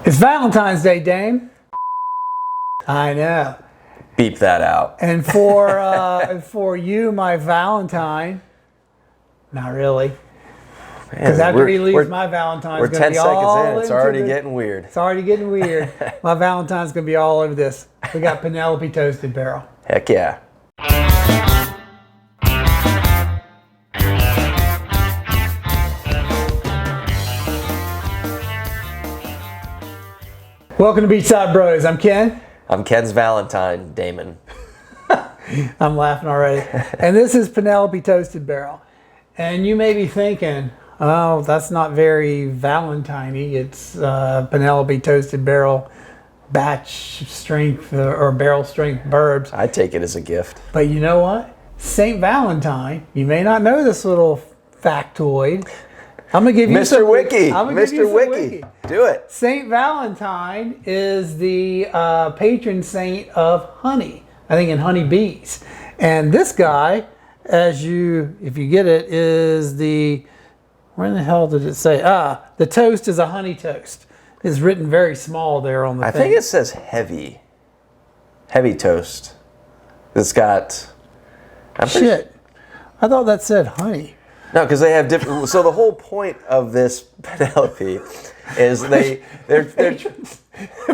It's Valentine's Day, Dame. I know. Beep that out. And for you, my Valentine, not really. Because after he leaves, my Valentine's we're going to be 10 all seconds in. It's already into getting weird. It's already getting weird. My Valentine's going to be all over this. We got Penelope Toasted Barrel. Heck yeah. Welcome to Beachside Bros. I'm Ken. I'm Ken's Valentine, Damon. I'm laughing already. And this is Penelope Toasted Barrel. And you may be thinking, oh, that's not very Valentine-y. It's Penelope Toasted Barrel batch strength or barrel strength burbs. I take it as a gift. But you know what? St. Valentine, you may not know this little factoid. I'm going to give you Mr. Wiki. Mr. Wiki. Do it. St. Valentine is the patron saint of honey. I think in honeybees. And this guy, if you get it, is where in the hell did it say? The toast is a honey toast. It's written very small there on the thing. I think it says heavy. Heavy toast. It's got... Shit. I thought that said honey. No, because they have different... So the whole point of this Penelope is they're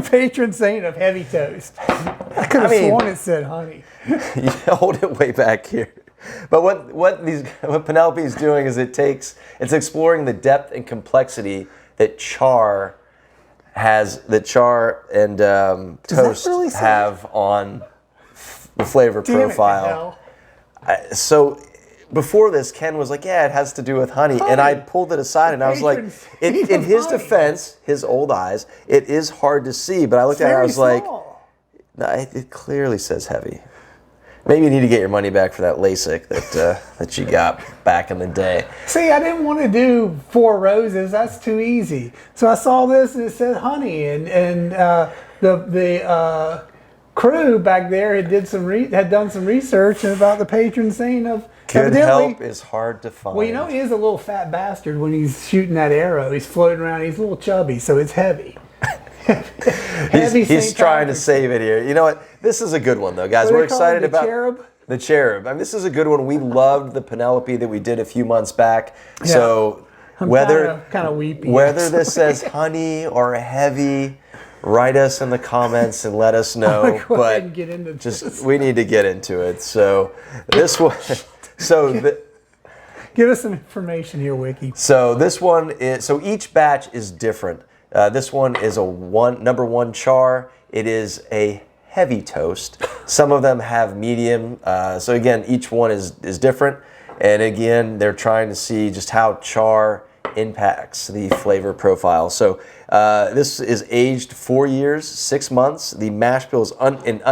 patron saint of heavy toast. I could have sworn it said honey. You hold it way back here. But what Penelope's doing is it's exploring the depth and complexity that Char and toast really have on the flavor profile. So before this, Ken was like, yeah, it has to do with honey. And I pulled it aside and I was like, in his defense, his old eyes, it is hard to see. But I looked at it and I was like, no, it clearly says heavy. Maybe you need to get your money back for that LASIK that you got back in the day. See, I didn't want to do 4 roses. That's too easy. So I saw this and it said honey. And the crew back there had done some research about the patron saint of... Good help is hard to find. Well, you know, he is a little fat bastard when he's shooting that arrow. He's floating around. He's a little chubby, so it's heavy. He's trying to save it here. You know what? This is a good one, though, guys. We're excited about cherub. The cherub. I mean, this is a good one. We loved the Penelope that we did a few months back. Yeah. So I'm kind of weepy. Whether this says honey or heavy, write us in the comments and let us know. Go ahead and get into this. We need to get into it. So this one. Give us some information here, Wiki. So this one is, each batch is different. This one is number 1 Char. It is a heavy toast. Some of them have medium. So again, each one is different. And again, they're trying to see just how Char impacts the flavor profile. So this is aged 4 years, 6 months. The Mashbill is an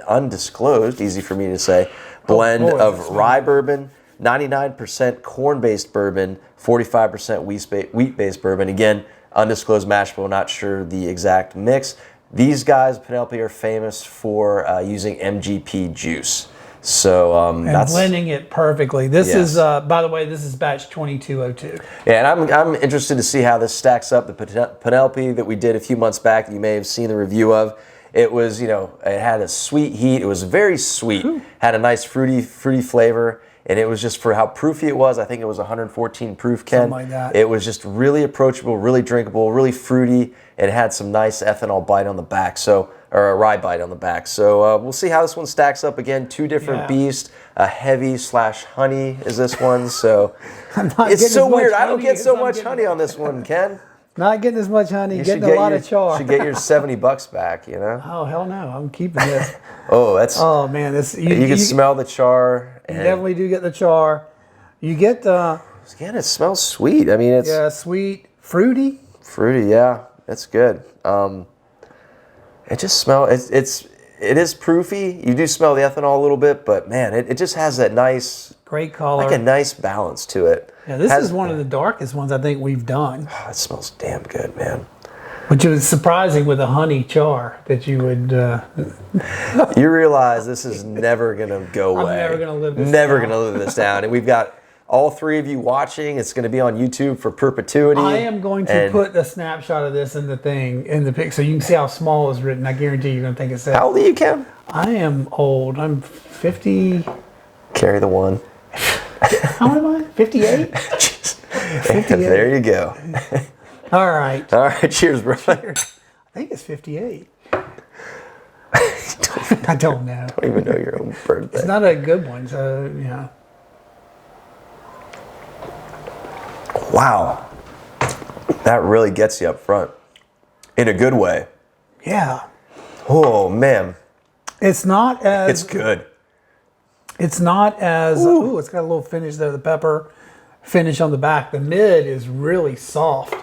undisclosed, easy for me to say, blend of rye bourbon, 99% corn-based bourbon, 45% wheat-based bourbon. Again, undisclosed Mashbill, not sure the exact mix. These guys, Penelope, are famous for using MGP juice. So that's blending it perfectly. This is, by the way, this is batch 2202. Yeah, and I'm interested to see how this stacks up. The Penelope that we did a few months back, that you may have seen the review of. It was, it had a sweet heat. It was very sweet. Had a nice fruity flavor. And it was just for how proofy it was. I think it was 114 proof, Ken. Something like that. It was just really approachable, really drinkable, really fruity. And it had some nice ethanol bite on the back, or a rye bite on the back. So we'll see how this one stacks up. Again, 2 different beasts. A heavy/honey is this one. So it's so weird. I don't get so much honey on this one, Ken. Not getting as much honey, getting a lot of char. You should get your $70 back, Oh, hell no. I'm keeping this. Oh, man. You can smell the char. You definitely do get the char. You get the... Again, it smells sweet. I mean, it's... Yeah, sweet. Fruity. Fruity, yeah. That's good. It just smells... It is proofy. You do smell the ethanol a little bit, but man, it just has that nice... Great color. Like a nice balance to it. Yeah, this is one of the darkest ones I think we've done. Oh, it smells damn good, man. Which was surprising with a honey char that you would... You realize this is never going to go away. I'm never going to live this down. Never going to live this down. And we've got all three of you watching. It's going to be on YouTube for perpetuity. I am going to put a snapshot of this in the pic, so you can see how small it's written. I guarantee you're going to think it's that. How old are you, Ken? I am old. I'm 50. Carry the one. How old am I? 58? 58. There you go. All right. All right. Cheers, bro. Cheers. I think it's 58. I don't know. I don't even know your own birthday. It's not a good one, so yeah. Wow. That really gets you up front. In a good way. Yeah. Oh, man. It's not as... It's good. It's not as... Ooh, it's got a little finish there, the pepper finish on the back. The mid is really soft.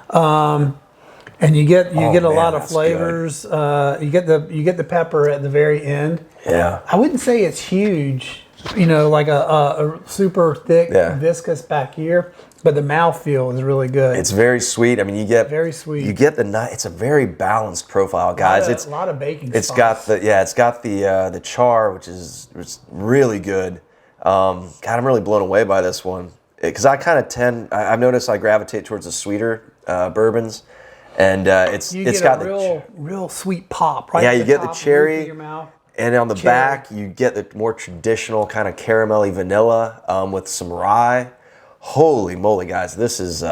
And you get a lot of flavors. You get the pepper at the very end. Yeah. I wouldn't say it's huge, like a super thick, viscous back here, but the mouthfeel is really good. It's very sweet. I mean, you get very sweet. You get it's a very balanced profile, guys. It's a lot of baking. It's got the char, which is really good. God, I'm really blown away by this one because I kind of I've noticed I gravitate towards the sweeter bourbons. And it's got a real sweet pop, right? Yeah, you get the cherry, roof of your mouth. And on the back you get the more traditional kind of caramelly vanilla with some rye. Holy moly, guys! This is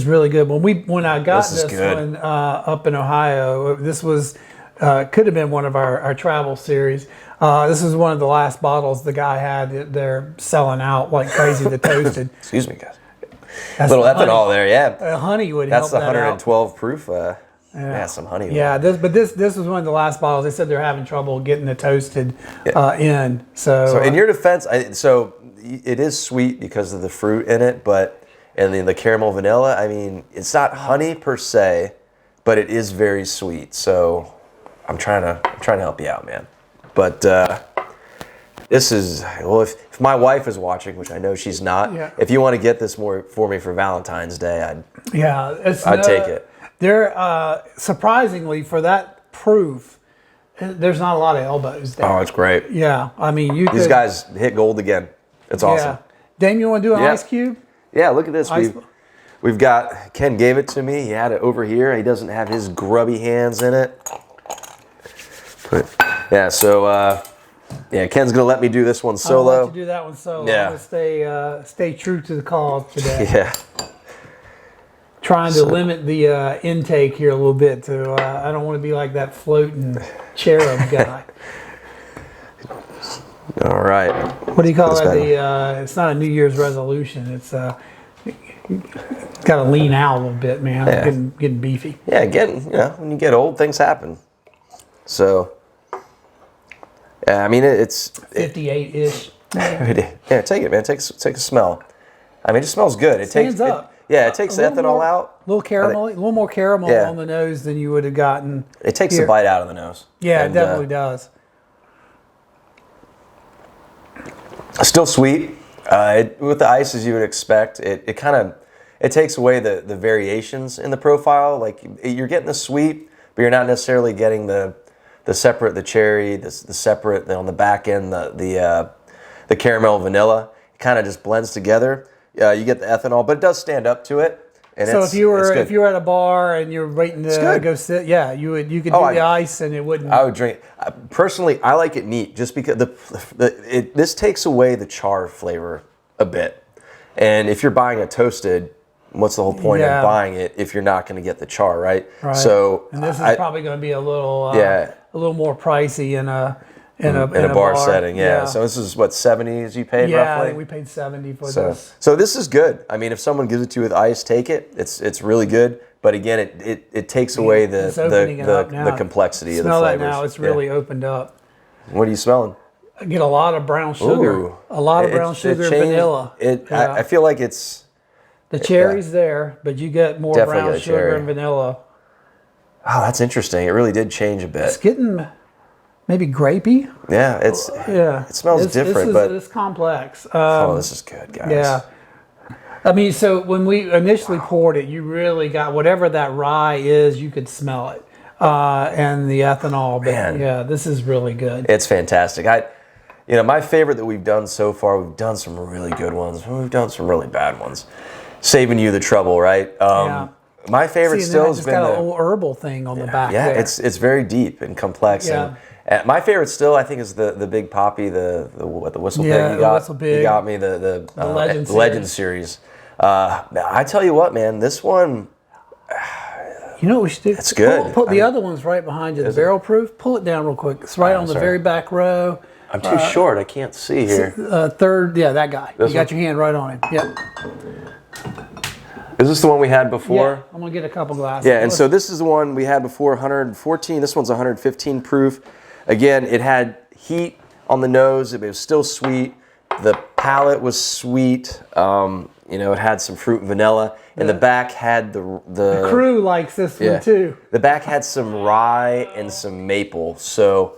really good. When I got this one up in Ohio, this was could have been one of our travel series. This is one of the last bottles the guy had. They're selling out like crazy. The Toasted. Excuse me, guys. That's little ethanol there, yeah. Honey would help. That's the 112 proof. Yeah, some honey. Yeah, this was one of the last bottles. They said they're having trouble getting the Toasted in. So in your defense, it is sweet because of the fruit in it, and then the caramel vanilla. I mean, it's not honey per se, but it is very sweet. So I'm trying to help you out, man. But this is, well, if my wife is watching, which I know she's not, if you want to get this more for me for Valentine's Day, I'd take it. They're surprisingly for that proof, there's not a lot of elbows there. Oh, it's great. Yeah, I mean these guys hit gold again. It's awesome. Dame, you want to do an ice cube? Yeah, look at this. We've got, Ken gave it to me. He had it over here. He doesn't have his grubby hands in it. But yeah, so Ken's gonna let me do this one solo. I'll let you do that one solo. Yeah. I'm gonna stay true to the cause today. Yeah. Trying to limit the intake here a little bit. I don't want to be like that floating cherub guy. All right. What do you call that? It's not a New Year's resolution. It's got to lean out a little bit, man. Yeah. Getting beefy. Yeah, when you get old, things happen. So. Yeah, I mean it's 58-ish. Yeah, take it, man. Take a smell. I mean, it smells good. It stands up. It takes the ethanol out. A little more caramel on the nose than you would have gotten. It takes the bite out of the nose. Yeah, it definitely does. Still sweet. With the ice, as you would expect, it takes away the variations in the profile. Like you're getting the sweet, but you're not necessarily getting the separate, the cherry, the separate on the back end, the caramel vanilla. It kind of just blends together. You get the ethanol, but it does stand up to it. And so if you were at a bar and you're waiting to go sit, you could do the ice and it wouldn't. I would drink. Personally, I like it neat just because this takes away the char flavor a bit. And if you're buying a Toasted, what's the whole point of buying it if you're not going to get the char, right? Right. So and this is probably going to be a little more pricey in a bar setting. Yeah. So this is what, 70s you paid roughly? Yeah, I think we paid 70 for this. So this is good. I mean, if someone gives it to you with ice, take it. It's really good. But again, it takes away the complexity of the flavors. Smell that now. It's really opened up. What are you smelling? I get a lot of brown sugar. Ooh. A lot of brown sugar and vanilla. I feel like it's... The cherry's there, but you get more brown sugar and vanilla. Oh, that's interesting. It really did change a bit. It's getting maybe grapey. Yeah, it smells different, but it's complex. This is good, guys. Yeah. I mean, so when we initially poured it, you really got whatever that rye is, you could smell it. And the ethanol. But Man. Yeah, this is really good. It's fantastic. You know, my favorite that we've done so far, we've done some really good ones. We've done some really bad ones. Saving you the trouble, right? Yeah. My favorite still has been got the a little herbal thing on the back. yeah, there. it's very deep and complex. Yeah. And my favorite still, I think, is the Big Poppy, the Whistle Pig. Yeah, the Whistle Pig. You got me the Legend series. I tell you what, man, this one. You know what we should do? It's good. Put the other one's right behind you. The barrel proof. Pull it down real quick. It's right on the very back row. I'm too short. I can't see here. Third, yeah, that guy. This you got one? your hand right on him. Yep. Is this the one we had before? Yeah, I'm gonna get a couple glasses. Yeah, and so this is the one we had before, 114. This one's 115 proof. Again, it had heat on the nose. It was still sweet. The palate was sweet. You know, it had some fruit and vanilla. And the back had the crew likes this one too. The back had some rye and some maple. So,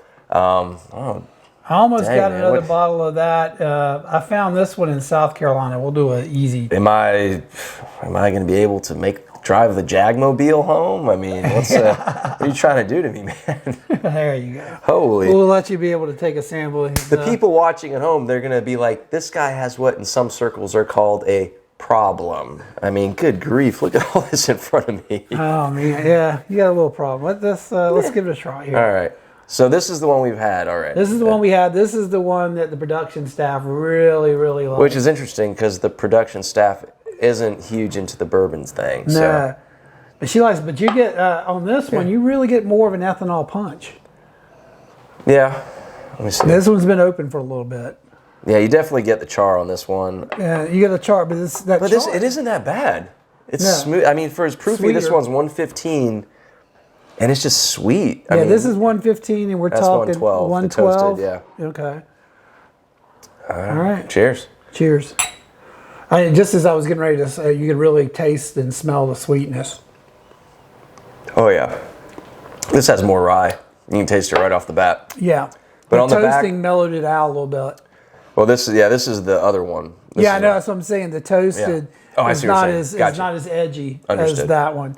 I almost dang, got man, another what- bottle of that. I found this one in South Carolina. We'll do an easy. am I going to be able to drive the Jagmobile home? I mean, what are you trying to do to me, man? There you go. Holy. We'll let you be able to take a sample. The people watching at home, they're going to be like, this guy has what in some circles are called a problem. I mean, good grief, look at all this in front of me. Oh man, yeah, you got a little problem. Let's give it a try here. All right. So this is the one we've had already. This is the one we had. This is the one that the production staff really, really liked. Which is interesting because the production staff isn't huge into the bourbons thing. No. So. But she likes, but you get, on this one, you really get more of an ethanol punch. Yeah. Let me see. This one's been open for a little bit. Yeah, you definitely get the char on this one. Yeah, you get a char, but It isn't that bad. It's No. smooth. I mean, for as proofy, this Sweeter. one's 115, and it's just sweet. I Yeah, mean, this is 115, and we're that's talking 112, the 112. toasted, yeah. Okay. All right. Cheers. Cheers. Just as I was getting ready to say, you can really taste and smell the sweetness. Oh yeah, this has more rye. You can taste it right off the bat. Yeah. But the on the back- toasting mellowed it out a little bit. Well, this is the other one. This Yeah, I is know. a- That's what I'm saying. The toasted Oh, I is see what you're not saying. as Gotcha. is not as edgy as Understood. that one.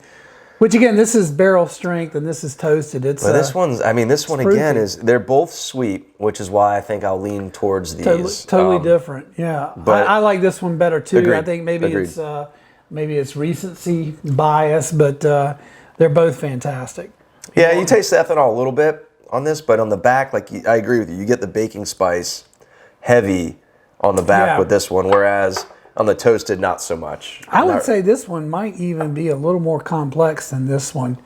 Which again, this is barrel strength and this is toasted. It's But this one's. I mean, this one again proofy. they're both sweet, which is why I think I'll lean towards these. totally different. Yeah, but- I like this one better too. Agreed. I think maybe Agreed. it's recency bias, but they're both fantastic. Yeah, you taste the ethanol a little bit on this, but on the back, I agree with you. You get the baking spice heavy on the back Yeah. with this one, whereas on the toasted, not so much. I would say this one might even be a little more complex than this one.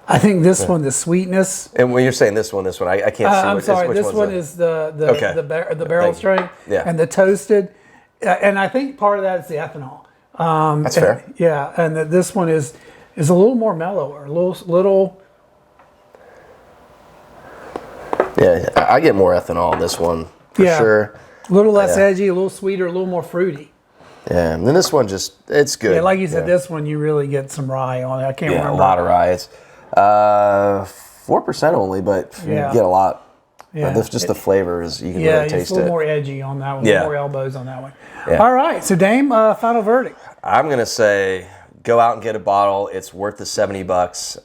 I think this one, the sweetness. And when you're saying this one, I can't see. I'm which sorry. which This one's one the- is the Okay. barrel Thank you. strength, Yeah. and the toasted, and I think part of that is the ethanol. That's fair. Yeah, and this one is a little more mellower, a little. Yeah, I get more ethanol on this one for Yeah. sure. A little less Yeah. edgy, a little sweeter, a little more fruity. Yeah, and then this one it's good. Yeah, like you said, Yeah. this one you really get some rye on it. I can't Yeah, remember. a lot of rye. It's 4% only, but Yeah. you get a lot. Yeah. But just the flavors, you can Yeah, really it's taste a little it. more edgy on that one. Yeah. More elbows on that one. Yeah. All right, so Dame, final verdict. I'm gonna say go out and get a bottle. It's worth the $70.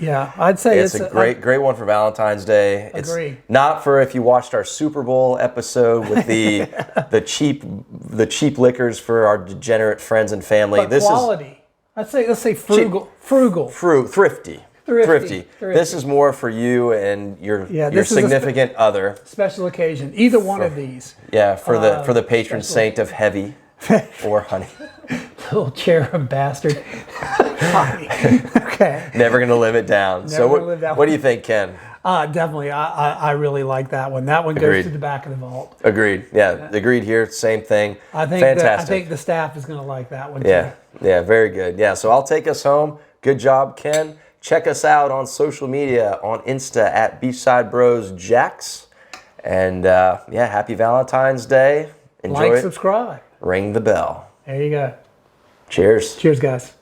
Yeah, I'd say It's a great one for Valentine's Day. Agree. It's not for if you watched our Super Bowl episode with the the cheap liquors for our degenerate friends and family. but This quality. Let's say frugal. Frugal. is thrifty. Thrifty. This is more for you and your this is a significant other. Special occasion. Either one of these. Yeah, for the patron saint of heavy or honey. Little cherub bastard. Okay. Never gonna live it down. So gonna live that what do you think, Ken? Definitely. I really like that one. That one goes Agreed. to the back of the vault. Agreed. Yeah, agreed here. Same thing. I think Fantastic. the staff is going to like that one too. Yeah, very good. Yeah, so I'll take us home. Good job, Ken. Check us out on social media on Insta at Beachside Bros Jacks. And happy Valentine's Day. Enjoy Like, it. subscribe. Ring the bell. There you go. Cheers. Cheers, guys.